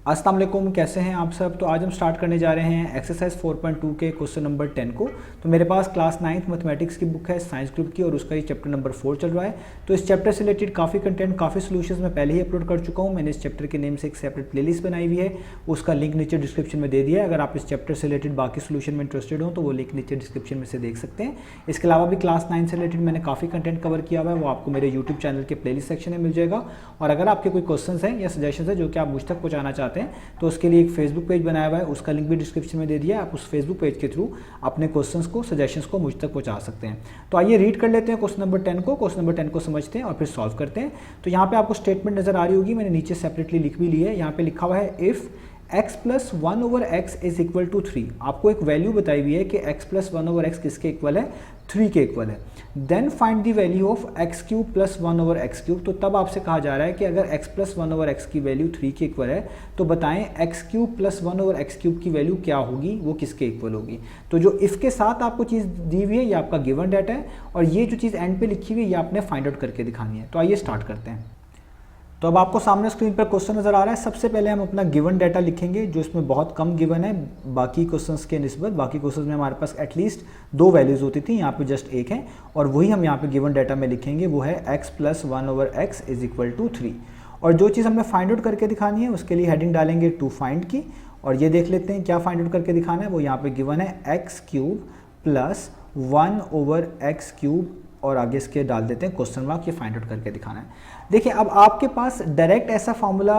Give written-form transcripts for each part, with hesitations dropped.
अस्सलाम वालेकुम, कैसे हैं आप सब। तो आज हम स्टार्ट करने जा रहे हैं एक्सरसाइज 4.2 के क्वेश्चन नंबर 10 को। तो मेरे पास क्लास 9th मैथमेटिक्स की बुक है साइंस ग्रुप की और उसका ही चैप्टर नंबर 4 चल रहा है। तो इस चैप्टर से रिलेटेड काफ़ी कंटेंट, काफ़ी सोल्यूशंस मैं पहले ही अपलोड कर चुका हूँ। मैंने इस चैप्टर के नेम से एक सेपरेट प्लेलिस्ट बनाई हुई है, उसका लिंक नीचे डिस्क्रिप्शन में दे दिया है। अगर आप इस चैप्टर से रिलेटेड बाकी सोल्यूशन में इंटरेस्टेड हो तो वो लिंक नीचे डिस्क्रिप्शन में से देख सकते हैं। इसके अलावा भी क्लास 9 से रिलेटेड मैंने काफ़ी कंटेंट कवर किया हुआ है, वो आपको मेरे यूट्यूब चैनल के प्लेलिस्ट सेक्शन में मिल जाएगा। और अगर आपके कोई क्वेश्चन हैं या सजेशन है जो कि आप मुझ तक पहुँचाना चाहते हैं तो उसके लिए एक फेसबुक पेज बनाया हुआ है, उसका लिंक भी डिस्क्रिप्शन में दे दिया है। आप उस फेसबुक पेज के थ्रू अपने क्वेश्चंस को, सजेशंस को मुझ तक पहुंचा सकते हैं। तो आइए रीड कर लेते हैं क्वेश्चन नंबर 10 को। क्वेश्चन नंबर 10 को समझते हैं और फिर सॉल्व करते हैं। तो यहाँ पे आपको स्टेटमेंट नजर आ रही होगी, मैंने नीचे सेपरेटली लिख भी ली है। यहाँ पे लिखा हुआ है if x plus 1 over x is equal to 3। आपको एक वैल्यू बताई हुई है कि x प्लस 1 ओवर एक्स किसके इक्वल है, 3 के इक्वल है। Then find the value of x cube plus 1 over x cube. तो तब आपसे कहा जा रहा है कि अगर x प्लस 1 ओवर एक्स की वैल्यू 3 के इक्वल है तो बताएं x cube plus 1 over x cube की वैल्यू क्या होगी, वो किसके इक्वल होगी। तो जो इफ के साथ आपको चीज़ दी हुई है ये आपका गिवन डाटा है और ये जो चीज़ एंड पे लिखी हुई है ये आपने फाइंड आउट करके दिखानी है। तो आइए स्टार्ट करते हैं। तो अब आपको सामने स्क्रीन पर क्वेश्चन नजर आ रहा है। सबसे पहले हम अपना गिवन डाटा लिखेंगे जो इसमें बहुत कम गिवन है बाकी क्वेश्चंस के निस्बत। बाकी क्वेश्चंस में हमारे पास एटलीस्ट 2 वैल्यूज होती थी, यहाँ पे जस्ट 1 है और वही हम यहाँ पे गिवन डाटा में लिखेंगे, वो है x plus 1 over x is equal to 3। और जो चीज़ हमने फाइंड आउट करके दिखानी है उसके लिए हेडिंग डालेंगे टू फाइंड की। और ये देख लेते हैं क्या फाइंड आउट करके दिखाना है। वो यहाँ पे गिवन है x cube plus 1 over x cube और आगे इसके डाल देते हैं क्वेश्चन मार्क, ये फाइंड आउट करके दिखाना है। देखिए अब आपके पास डायरेक्ट ऐसा फार्मूला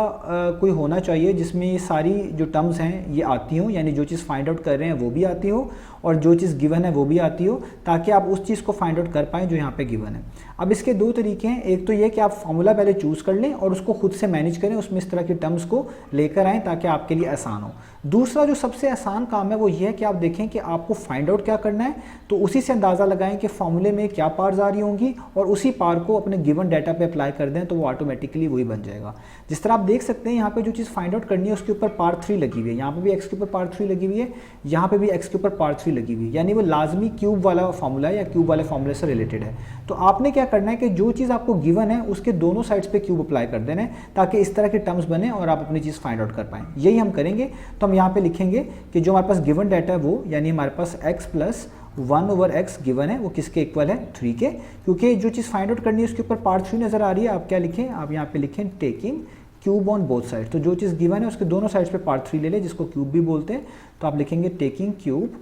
कोई होना चाहिए जिसमें ये सारी जो टर्म्स हैं ये आती हो, यानी जो चीज़ फाइंड आउट कर रहे हैं वो भी आती हो और जो चीज़ गिवन है वो भी आती हो, ताकि आप उस चीज़ को फाइंड आउट कर पाएँ जो यहाँ पे गिवन है। अब इसके 2 तरीके हैं। एक तो ये कि आप फार्मूला पहले चूज़ कर लें और उसको खुद से मैनेज करें, उसमें इस तरह की टर्म्स को लेकर आएँ ताकि आपके लिए आसान हो। दूसरा जो सबसे आसान काम है वो ये है कि आप देखें कि आपको फाइंड आउट क्या करना है, तो उसी से अंदाज़ा लगाएं कि फार्मूले में क्या पार्स आ रही होंगी और उसी पार को अपने गिवन डाटा पे अप्लाई कर दें तो वो ऑटोमेटिकली वही बन जाएगा। जिस तरह आप देख सकते हैं यहाँ पे जो चीज़ फाइंड आउट करनी है उसके ऊपर पार्ट 3 लगी हुई है, यहाँ पे भी x के ऊपर पार्ट 3 लगी हुई है, यहाँ पे भी x के ऊपर पार्ट 3 लगी हुई है, यानी वो लाजमी क्यूब वाला फार्मूला या क्यूब वाले फार्मूले से रिलेटेड है। तो आपने क्या करना है कि जो चीज़ आपको गिवन है उसके दोनों साइड्स पे क्यूब अप्लाई कर देना है ताकि इस तरह के टर्म्स बने और आप अपनी चीज़ फाइंड आउट कर पाएँ। यही हम करेंगे। तो हम यहाँ पे लिखेंगे कि जो हमारे पास गिवन डाटा है वो, यानी हमारे पास x plus 1 over x given है, वो किसके इक्वल है, 3 के। क्योंकि जो चीज़ फाइंड आउट करनी है उसके ऊपर पार्ट 3 नजर आ रही है। आप क्या लिखें, आप यहाँ पे लिखें taking cube on both side. तो जो चीज़ गिवन है उसके दोनों साइड्स पे पार्ट 3 ले लें, जिसको क्यूब भी बोलते हैं। तो आप लिखेंगे taking cube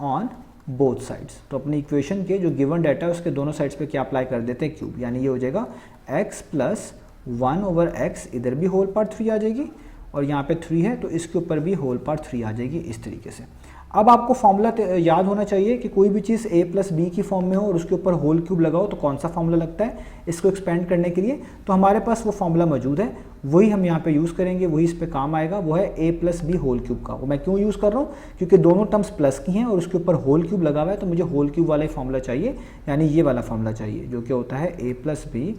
on both sides. तो अपनी इक्वेशन के जो गिवन डाटा है उसके दोनों साइड्स पे क्या अप्लाई कर देते हैं, क्यूब। यानी ये हो जाएगा x प्लस 1 ओवर एक्स, इधर भी होल पार्ट 3 आ जाएगी और यहाँ पे 3 है तो इसके ऊपर भी होल पार्ट 3 आ जाएगी, इस तरीके से। अब आपको फॉर्मूला याद होना चाहिए कि कोई भी चीज़ a प्लस बी की फॉर्म में हो और उसके ऊपर होल क्यूब लगाओ तो कौन सा फॉर्मूला लगता है इसको एक्सपेंड करने के लिए। तो हमारे पास वो फॉर्मूला मौजूद है, वही हम यहाँ पे यूज़ करेंगे, वही इस पे काम आएगा। वो है a plus b whole cube का। वो मैं क्यों यूज़ कर रहा हूँ, क्योंकि दोनों टर्म्स प्लस की हैं और उसके ऊपर होल क्यूब लगा हुआ है, तो मुझे होल क्यूब वाला ही फॉर्मूला चाहिए, यानी ये वाला फॉर्मूला चाहिए जो कि होता है a plus b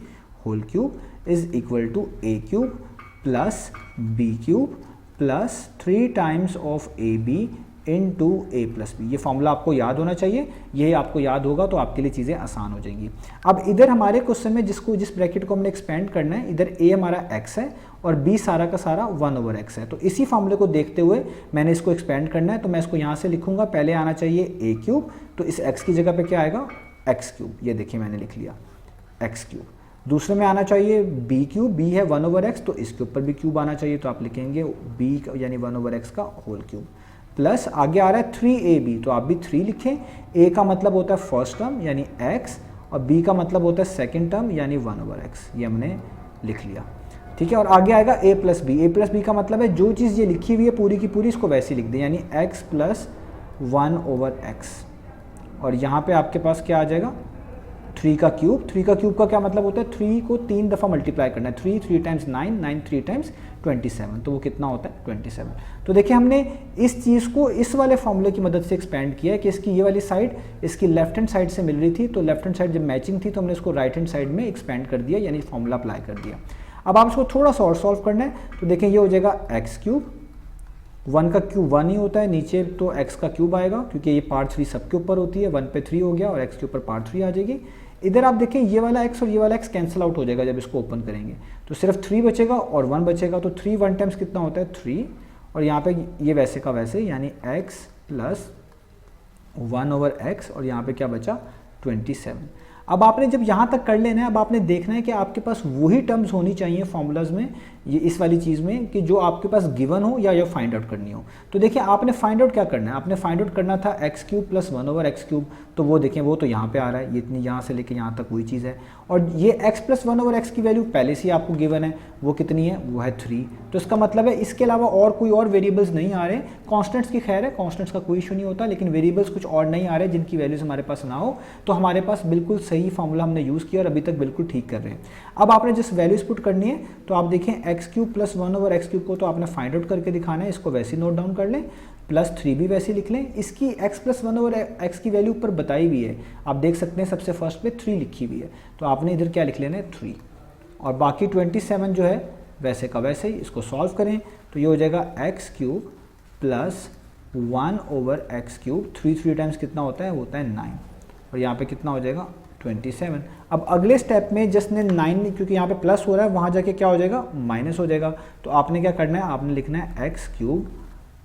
whole cube is equal to a cube plus b cube plus 3 times of ab into a plus b. ये फॉर्मूला आपको याद होना चाहिए, ये आपको याद होगा तो आपके लिए चीज़ें आसान हो जाएंगी। अब इधर हमारे क्वेश्चन में जिस ब्रैकेट को हमने एक्सपेंड करना है, इधर a हमारा x है और b सारा का सारा 1 ओवर x है। तो इसी फॉर्मूले को देखते हुए मैंने इसको एक्सपेंड करना है। तो मैं इसको यहाँ से लिखूंगा, पहले आना चाहिए a क्यूब, तो इस x की जगह पे क्या आएगा, x क्यूब। ये देखिए मैंने लिख लिया x क्यूब। दूसरे में आना चाहिए b क्यूब, b है 1 ओवर x, तो इसके ऊपर भी क्यूब आना चाहिए, तो आप लिखेंगे b यानी 1 ओवर x का होल क्यूब। प्लस आगे आ रहा है 3ab, तो आप भी 3 लिखें। a का मतलब होता है फर्स्ट टर्म यानी x और b का मतलब होता है सेकेंड टर्म यानी 1 ओवर x। ये हमने लिख लिया, ठीक है। और आगे आएगा a plus b. a plus b का मतलब है जो चीज़ ये लिखी हुई है पूरी की पूरी इसको वैसे लिख दें, यानी x प्लस 1 ओवर x। और यहाँ पे आपके पास क्या आ जाएगा, 3 का क्यूब। 3 का क्यूब का क्या मतलब होता है, 3 को 3 दफ़ा मल्टीप्लाई करना है। 3 टाइम्स 9, 9 3 टाइम्स 27, तो वो कितना होता है 27। तो देखिए हमने इस चीज़ को इस वाले फॉर्मूले की मदद से एक्सपेंड किया है कि इसकी ये वाली साइड इसकी लेफ्ट हैंड साइड से मिल रही थी, तो लेफ्ट हैंड साइड जब मैचिंग थी तो हमने इसको राइट हैंड साइड में एक्सपेंड कर दिया, यानी फॉर्मूला अप्लाई कर दिया। अब आप इसको थोड़ा सा और सॉल्व करना है, तो देखें ये हो जाएगा एक्स क्यूब, 1 का क्यूब 1 ही होता है, नीचे तो x का क्यूब आएगा क्योंकि ये पार्ट 3 सबके ऊपर होती है, 1 पे 3 हो गया और x के ऊपर पार्ट 3 आ जाएगी, इधर आप देखें ये वाला x और ये वाला x कैंसिल आउट हो जाएगा जब इसको ओपन करेंगे, तो सिर्फ 3 बचेगा और 1 बचेगा। तो 3 1 टाइम्स कितना होता है 3, और यहाँ पे ये वैसे का वैसे, यानी x प्लस 1/x, और यहाँ पे क्या बचा 27। अब आपने जब यहाँ तक कर लेना है, अब आपने देखना है कि आपके पास वही टर्म्स होनी चाहिए फॉर्मूलाज में, ये इस वाली चीज़ में, कि जो आपके पास गिवन हो या फाइंड आउट करनी हो। तो देखिए आपने फाइंड आउट क्या करना है, आपने फाइंड आउट करना था x³ प्लस 1/x³, तो वो देखें वो तो यहाँ पे आ रहा है, ये इतनी यहाँ से लेके यहाँ तक वही चीज़ है। और ये x प्लस 1/x की वैल्यू पहले से ही आपको गिवन है, वो कितनी है, वो है 3। तो इसका मतलब है इसके अलावा और कोई और वेरिएबल्स नहीं आ रहे। कॉन्स्टेंट्स की खैर है, कॉन्स्टेंट्स का कोई इशू नहीं होता, लेकिन वेरिएबल्स कुछ और नहीं आ रहे जिनकी वैल्यूज हमारे पास ना हो, तो हमारे पास बिल्कुल सही फॉर्मूला हमने यूज़ किया और अभी तक बिल्कुल ठीक कर रहे हैं। अब आपने जिस वैल्यूज पुट करनी है, तो आप देखें x³ प्लस 1/x³ को तो आपने फाइंड आउट करके दिखाना है, इसको वैसे नोट डाउन कर लें, प्लस 3 भी वैसे लिख लें। इसकी x प्लस 1/x की वैल्यू ऊपर बताई हुई है, आप देख सकते हैं सबसे फर्स्ट पे 3 लिखी हुई है, तो आपने इधर क्या लिख लेना है 3, और बाकी 27 जो है वैसे का वैसे ही। इसको सॉल्व करें तो ये हो जाएगा x³ प्लस 1/x³, 3 टाइम्स कितना होता है, वो होता है 9, और यहाँ पे कितना हो जाएगा 27। अब अगले स्टेप में जिसने 9, क्योंकि यहाँ पे प्लस हो रहा है, वहाँ जाके क्या हो जाएगा माइनस हो जाएगा। तो आपने क्या करना है, आपने लिखना है x³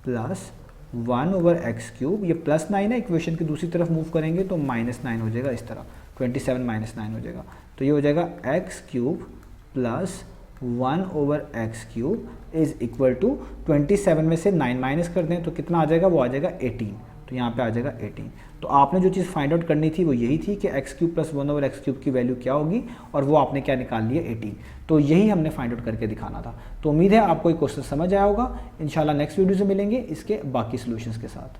प्लस 1/x³, ये प्लस 9 है, इक्वेशन की दूसरी तरफ मूव करेंगे तो -9 हो जाएगा, इस तरह 27 -9 हो जाएगा। तो ये हो जाएगा x³ plus 1/x³ is equal to 27 में से 9 माइनस कर दें तो कितना आ जाएगा, वो आ जाएगा 18, तो यहाँ पे आ जाएगा 18। तो आपने जो चीज़ फाइंड आउट करनी थी वो यही थी कि x³ प्लस 1/x³ की वैल्यू क्या होगी, और वो आपने क्या निकाल लिया 18। तो यही हमने फाइंड आउट करके दिखाना था। तो उम्मीद है आपको ये क्वेश्चन समझ आया होगा। इंशाल्लाह नेक्स्ट वीडियो से मिलेंगे इसके बाकी सॉल्यूशंस के साथ।